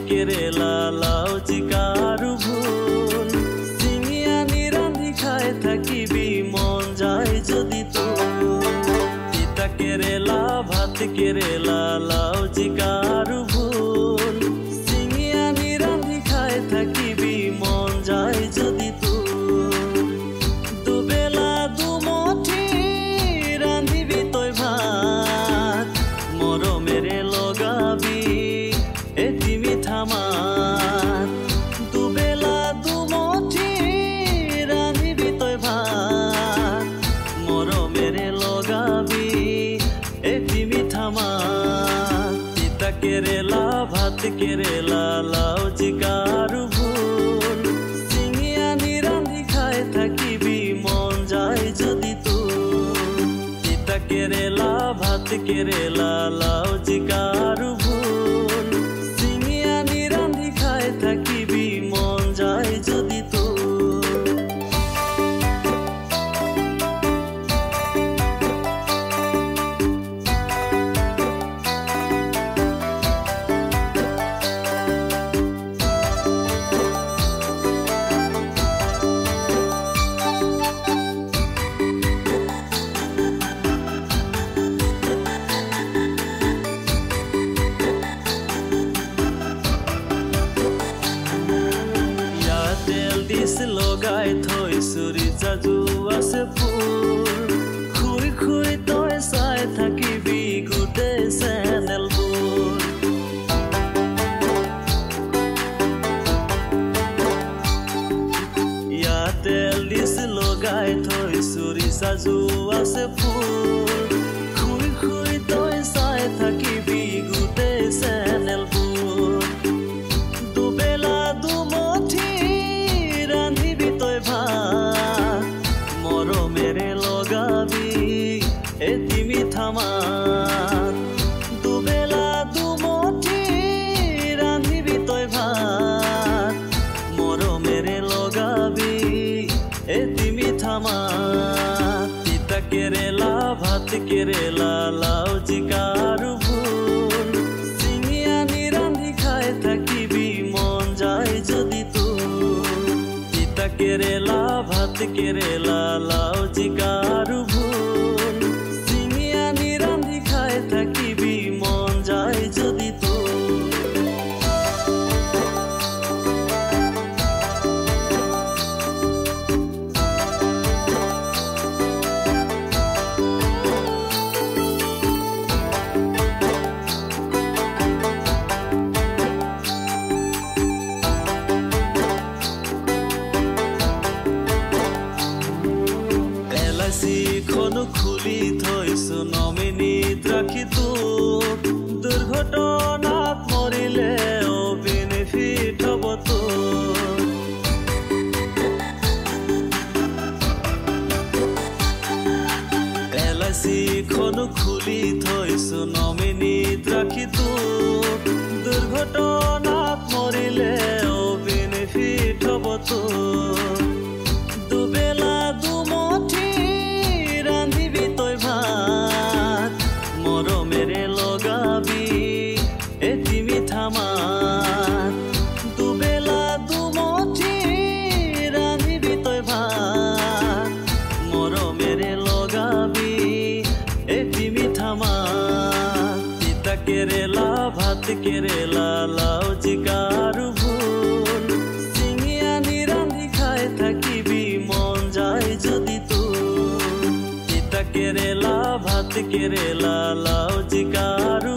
কেৰেলা লাও জিকাৰু ভোল চিঙি আনি ৰান্ধি খাই থাকিবি মন যায় যদি তোৰ তিতা কেৰেলা ভাত কেৰেলা লাও জিকাৰু ভোল চিঙি আনি ৰান্ধি খাই থাকিবি মন যায় যদি তোৰ দুবেলা দুমুঠি ৰান্ধিবি তই ভাত মৰমেৰে লগাবি এটি মিঠা মাত দুবেলা দুমুঠি ৰান্ধিবি তই ভাত মৰমেৰে লগাবি এটি মিঠা মাত তিতা কেৰেলা ভাত কেৰেলা লাও জিকাৰু ভোল চিঙি আনি ৰান্ধি খাই থাকিবি মন যায় যদি তোৰ তিতা কেৰেলা ভাত কেৰেলা লাও জিকাৰু ভোল চিঙি আনি ৰান্ধি খাই থাকিবি মন যায় যদি তোৰ লগাই থৈছো ৰিজাজু আছে ফুল খুই খুই তই চাই থাকিবি গোটেই চেনেলবোৰ ইয়াতে লিষ্ট লগাই থৈছো ৰিজাজু আছে ফুল খুই খুই তই চাই থাকিবি গোটেই চেনেলবোৰ দুবেলা দুমুঠি ৰান্ধিবি তই ভাত মৰমেৰে লগাবি এটি মিঠা মাত দুবেলা দুমুঠি ৰান্ধিবি তই ভাত মৰমেৰে লগাবি এটি মিঠা মাত তিতা কেৰেলা ভাত কেৰেলা লাও জিকাৰু ভোল চিঙি আনি ৰান্ধি খাই থাকিবি মন যায় যদি তোৰ তিতা কেৰেলা ভাত কেৰেলা লাও জিকাৰু ভোল চিঙি আনি ৰান্ধি খাই থাকিবি মন যায় যদি তোৰ LIC-খন খুলি থৈছো নমিনীত ৰাখি তোক দুৰ্ঘটনাত মৰিলেও বেনিফিট হ'ব তোৰ LIC-খন খুলি থৈছো নমিনীত ৰাখি তোক দুৰ্ঘটনাত মৰিলেও বেনিফিট হ'ব তোৰ দুবেলা দুমুঠি ৰান্ধিবি তই ভাত মৰমেৰে লগাবি এটি মিঠা মাত দুবেলা দুমুঠি ৰান্ধিবি তই ভাত মৰমেৰে লগাবি এটি মিঠা মাত তিতা কেৰেলা ভাত কেৰেলা লাও জিকাৰু ভোল চিঙি আনি ৰান্ধি খাই থাকিবি মন যায় যদি তোৰ তিতা কেৰেলা ভাত কেৰেলা লাও জিকাৰু